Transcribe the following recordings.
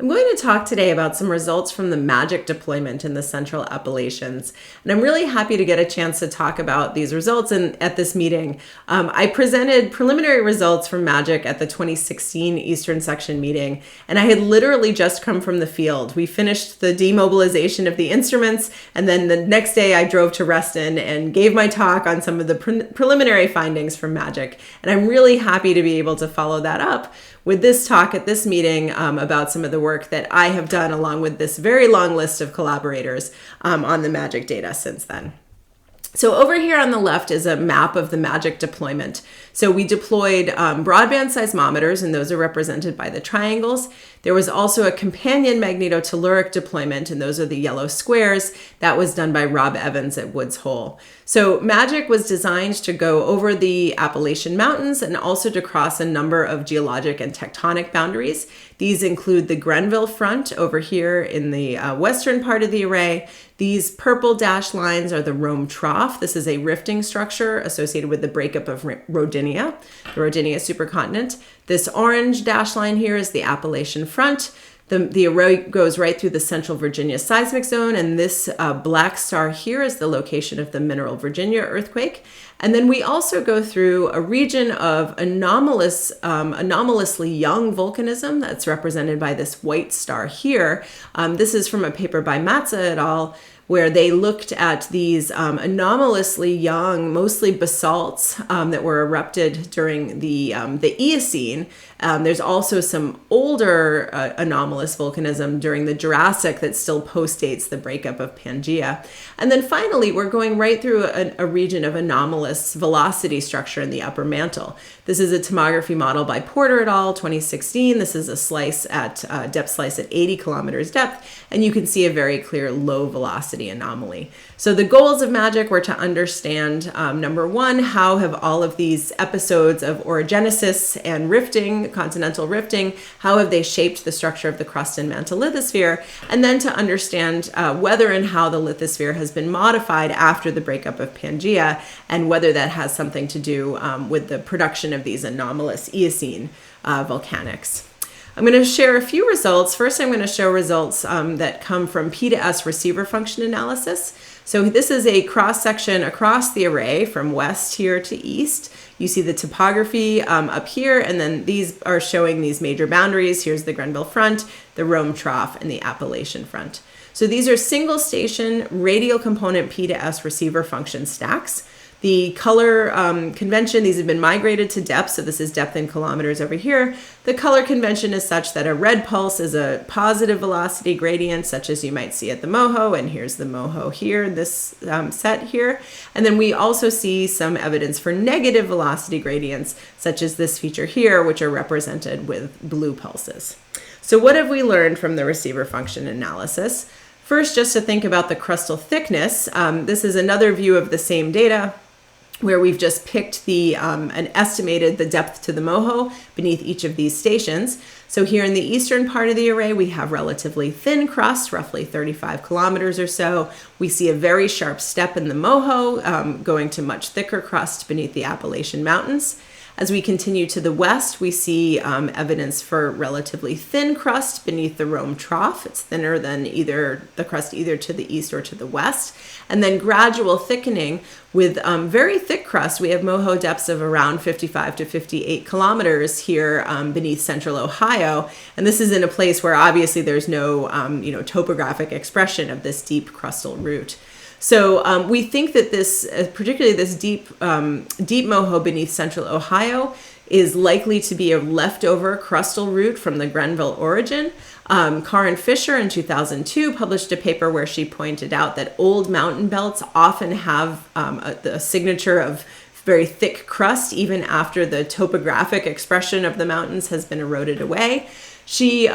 I'm going to talk today about some results from the MAGIC deployment in the Central Appalachians. And I'm really happy to get a chance to talk about these results at this meeting. I presented preliminary results from MAGIC at the 2016 Eastern Section meeting, and I had literally just come from the field. We finished the demobilization of the instruments, and then the next day I drove to Reston and gave my talk on some of the preliminary findings from MAGIC. And I'm really happy to be able to follow that up with this talk at this meeting about some of the work that I have done along with this very long list of collaborators on the MAGIC data since then. So over here on the left is a map of the MAGIC deployment. So we deployed broadband seismometers, and those are represented by the triangles. There was also a companion magnetotelluric deployment, and those are the yellow squares. That was done by Rob Evans at Woods Hole. So MAGIC was designed to go over the Appalachian Mountains and also to cross a number of geologic and tectonic boundaries. These include the Grenville Front over here in the western part of the array. These purple dashed lines are the Rome Trough. This is a rifting structure associated with the breakup of Rodinia, the Rodinia supercontinent. This orange dashed line here is the Appalachian Front. The array goes right through the Central Virginia seismic zone, and this black star here is the location of the Mineral Virginia earthquake. And then we also go through a region of anomalously young volcanism that's represented by this white star here. This is from a paper by Matza et al., where they looked at these anomalously young, mostly basalts that were erupted during the Eocene. There's also some older anomalous volcanism during the Jurassic that still postdates the breakup of Pangaea. And then finally, we're going right through a region of anomalous velocity structure in the upper mantle. This is a tomography model by Porter et al., 2016. This is a slice at depth slice at 80 kilometers depth, and you can see a very clear low velocity anomaly. So the goals of MAGIC were to understand, number one, how have all of these episodes of orogenesis and rifting, continental rifting, how have they shaped the structure of the crust and mantle lithosphere, and then to understand whether and how the lithosphere has been modified after the breakup of Pangaea, and whether that has something to do with the production of these anomalous Eocene volcanics. I'm going to share a few results. First, I'm going to show results that come from P to S receiver function analysis. So this is a cross-section across the array from west here to east. You see the topography up here, and then these are showing these major boundaries. Here's the Grenville Front, the Rome Trough, and the Appalachian Front. So these are single station radial component P to S receiver function stacks. The color convention, these have been migrated to depth, so this is depth in kilometers over here. The color convention is such that a red pulse is a positive velocity gradient, such as you might see at the MOHO, and here's the MOHO here, this set here. And then we also see some evidence for negative velocity gradients, such as this feature here, which are represented with blue pulses. So what have we learned from the receiver function analysis? First, just to think about the crustal thickness, this is another view of the same data, where we've just picked and estimated the depth to the MOHO beneath each of these stations. So here in the eastern part of the array, we have relatively thin crust, roughly 35 kilometers or so. We see a very sharp step in the MOHO, going to much thicker crust beneath the Appalachian Mountains. As we continue to the west, we see evidence for relatively thin crust beneath the Rome Trough. It's thinner than the crust either to the east or to the west. And then gradual thickening with very thick crust. We have MOHO depths of around 55 to 58 kilometers here beneath central Ohio. And this is in a place where obviously there's no topographic expression of this deep crustal root. So we think that this, particularly this deep MOHO beneath central Ohio, is likely to be a leftover crustal root from the Grenville origin. Karin Fisher in 2002 published a paper where she pointed out that old mountain belts often have the signature of very thick crust even after the topographic expression of the mountains has been eroded away. She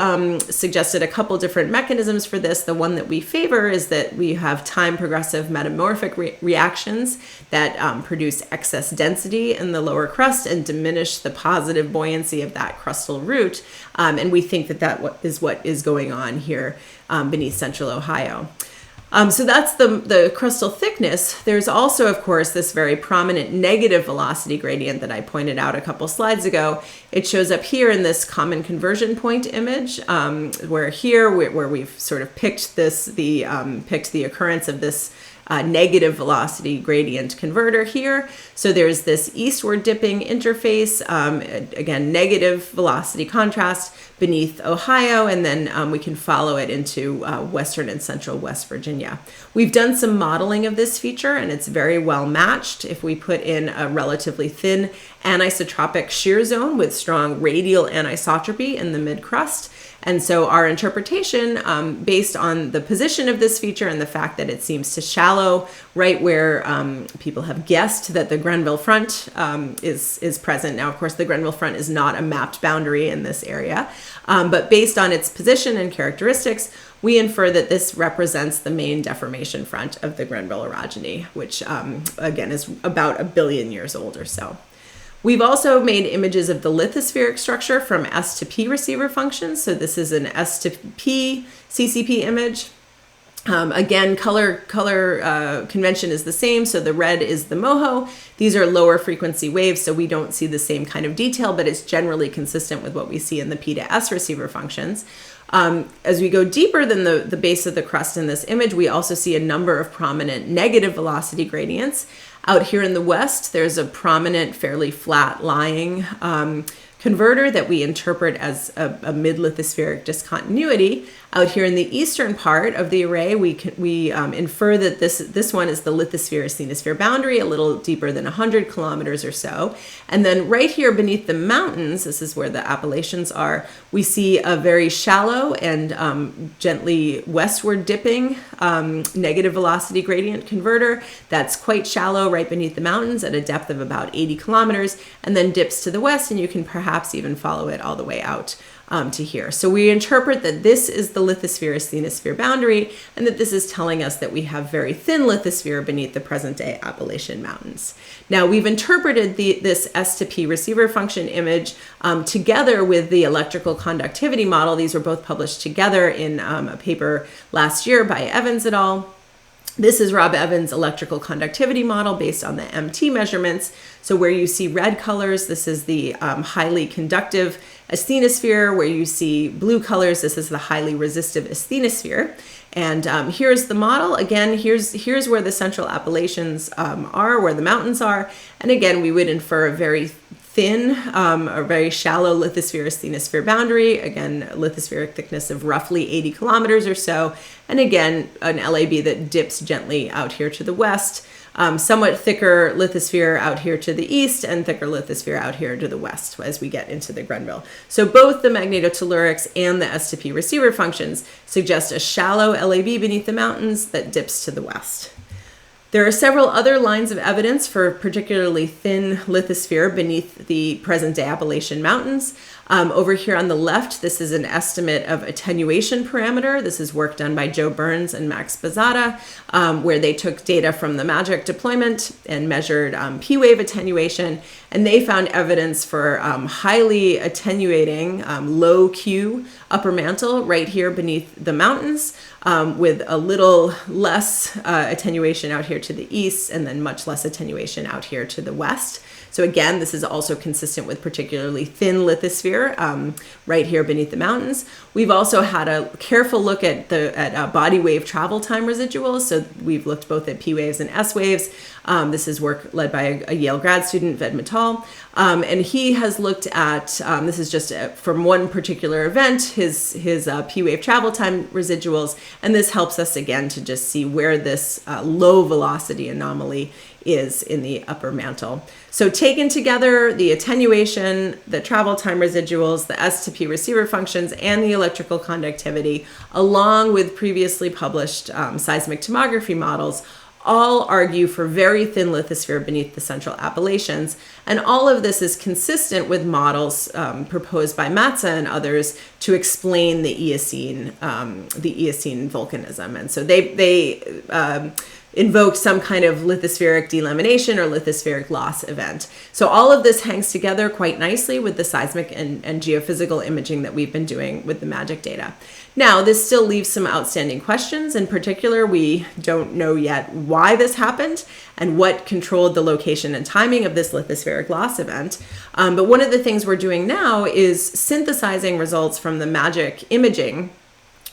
suggested a couple different mechanisms for this. The one that we favor is that we have time progressive metamorphic reactions that produce excess density in the lower crust and diminish the positive buoyancy of that crustal root. And we think that is what is going on here beneath central Ohio. So that's the crustal thickness. There's also, of course, this very prominent negative velocity gradient that I pointed out a couple slides ago. It shows up here in this common conversion point image, where we've sort of picked the occurrence of this negative velocity gradient converter here. So there's this eastward dipping interface, again, negative velocity contrast beneath Ohio, and then we can follow it into western and central West Virginia. We've done some modeling of this feature, and it's very well matched if we put in a relatively thin anisotropic shear zone with strong radial anisotropy in the mid-crust. And so our interpretation, based on the position of this feature and the fact that it seems to shallow right where people have guessed that the Grenville front is present. Now, of course, the Grenville front is not a mapped boundary in this area, but based on its position and characteristics, we infer that this represents the main deformation front of the Grenville orogeny, which again is about 1 billion years old or so. We've also made images of the lithospheric structure from S to P receiver functions. So this is an S to P CCP image. Again, color convention is the same. So the red is the MOHO. These are lower frequency waves, so we don't see the same kind of detail, but it's generally consistent with what we see in the P to S receiver functions. As we go deeper than the base of the crust in this image, we also see a number of prominent negative velocity gradients. Out here in the west, there's a prominent, fairly flat lying converter that we interpret as a mid-lithospheric discontinuity. Out here in the eastern part of the array, we infer that this one is the lithosphere-asthenosphere boundary, a little deeper than 100 kilometers or so. And then right here beneath the mountains, this is where the Appalachians are, we see a very shallow and gently westward dipping negative velocity gradient converter that's quite shallow right beneath the mountains at a depth of about 80 kilometers, and then dips to the west, and you can perhaps even follow it all the way out to here. So we interpret that this is the lithosphere-asthenosphere boundary, and that this is telling us that we have very thin lithosphere beneath the present-day Appalachian Mountains. Now, we've interpreted this S to P receiver function image together with the electrical conductivity model. These were both published together in a paper last year by Evans et al. This is Rob Evans' electrical conductivity model based on the MT measurements. So where you see red colors, this is the highly conductive asthenosphere. Where you see blue colors, this is the highly resistive asthenosphere. And here's the model. Again, here's where the central Appalachians are, where the mountains are. And again, we would infer a very thin, a very shallow lithosphere-asthenosphere boundary. Again, lithospheric thickness of roughly 80 kilometers or so. And again, an LAB that dips gently out here to the west. Somewhat thicker lithosphere out here to the east, and thicker lithosphere out here to the west as we get into the Grenville. So both the magnetotellurics and the S to P receiver functions suggest a shallow LAB beneath the mountains that dips to the west. There are several other lines of evidence for particularly thin lithosphere beneath the present-day Appalachian Mountains. Over here on the left, this is an estimate of attenuation parameter. This is work done by Joe Burns and Max Bazada, where they took data from the MAGIC deployment and measured P-wave attenuation, and they found evidence for highly attenuating low Q upper mantle right here beneath the mountains, with a little less attenuation out here to the east, and then much less attenuation out here to the west. So again, this is also consistent with particularly thin lithosphere right here beneath the mountains. We've also had a careful look at body wave travel time residuals. So we've looked both at P waves and S waves. This is work led by a Yale grad student, Ved Mittal, and he has looked at, this is just from one particular event, his P wave travel time residuals, and this helps us again to just see where this low velocity anomaly is in the upper mantle. So taken together, the attenuation, the travel time residuals, the S to P receiver functions, and the electrical conductivity, along with previously published seismic tomography models, all argue for very thin lithosphere beneath the central Appalachians. And all of this is consistent with models proposed by Matza and others to explain the Eocene volcanism. And so they invoked some kind of lithospheric delamination or lithospheric loss event. So all of this hangs together quite nicely with the seismic and geophysical imaging that we've been doing with the MAGIC data. Now, this still leaves some outstanding questions. In particular, we don't know yet why this happened and what controlled the location and timing of this lithospheric loss event. But one of the things we're doing now is synthesizing results from the MAGIC imaging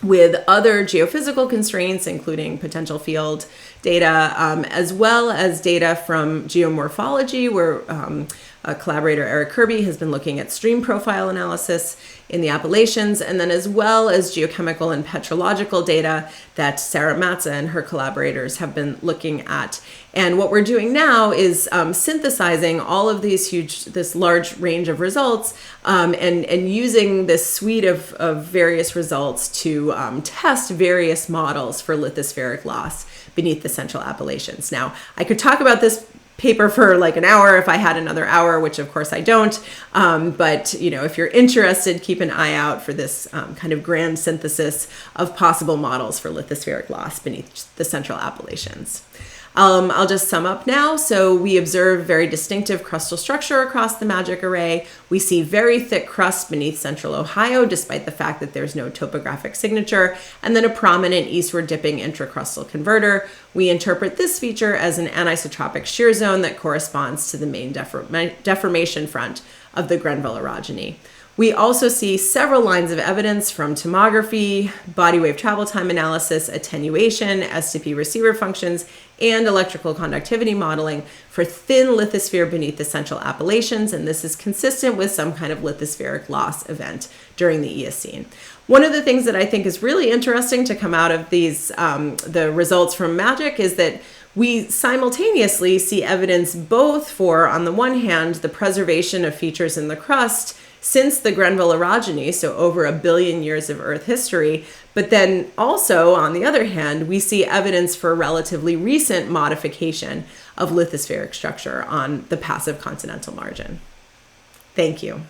with other geophysical constraints, including potential field data, as well as data from geomorphology, where collaborator Eric Kirby has been looking at stream profile analysis in the Appalachians, and then as well as geochemical and petrological data that Sarah Matza and her collaborators have been looking at. And what we're doing now is synthesizing all of this large range of results, and using this suite of various results to test various models for lithospheric loss beneath the Central Appalachians. Now, I could talk about this paper for like an hour if I had another hour, which of course I don't. But if you're interested, keep an eye out for this kind of grand synthesis of possible models for lithospheric loss beneath the Central Appalachians. I'll just sum up now. So we observe very distinctive crustal structure across the MAGIC array. We see very thick crust beneath central Ohio, despite the fact that there's no topographic signature, and then a prominent eastward dipping intracrustal converter. We interpret this feature as an anisotropic shear zone that corresponds to the main deformation front of the Grenville orogeny. We also see several lines of evidence from tomography, body wave travel time analysis, attenuation, S2P receiver functions, and electrical conductivity modeling for thin lithosphere beneath the Central Appalachians, and this is consistent with some kind of lithospheric loss event during the Eocene. One of the things that I think is really interesting to come out of these, the results from MAGIC, is that we simultaneously see evidence both for, on the one hand, the preservation of features in the crust since the Grenville orogeny, so over 1 billion years of Earth history, but then also, on the other hand, we see evidence for relatively recent modification of lithospheric structure on the passive continental margin. Thank you.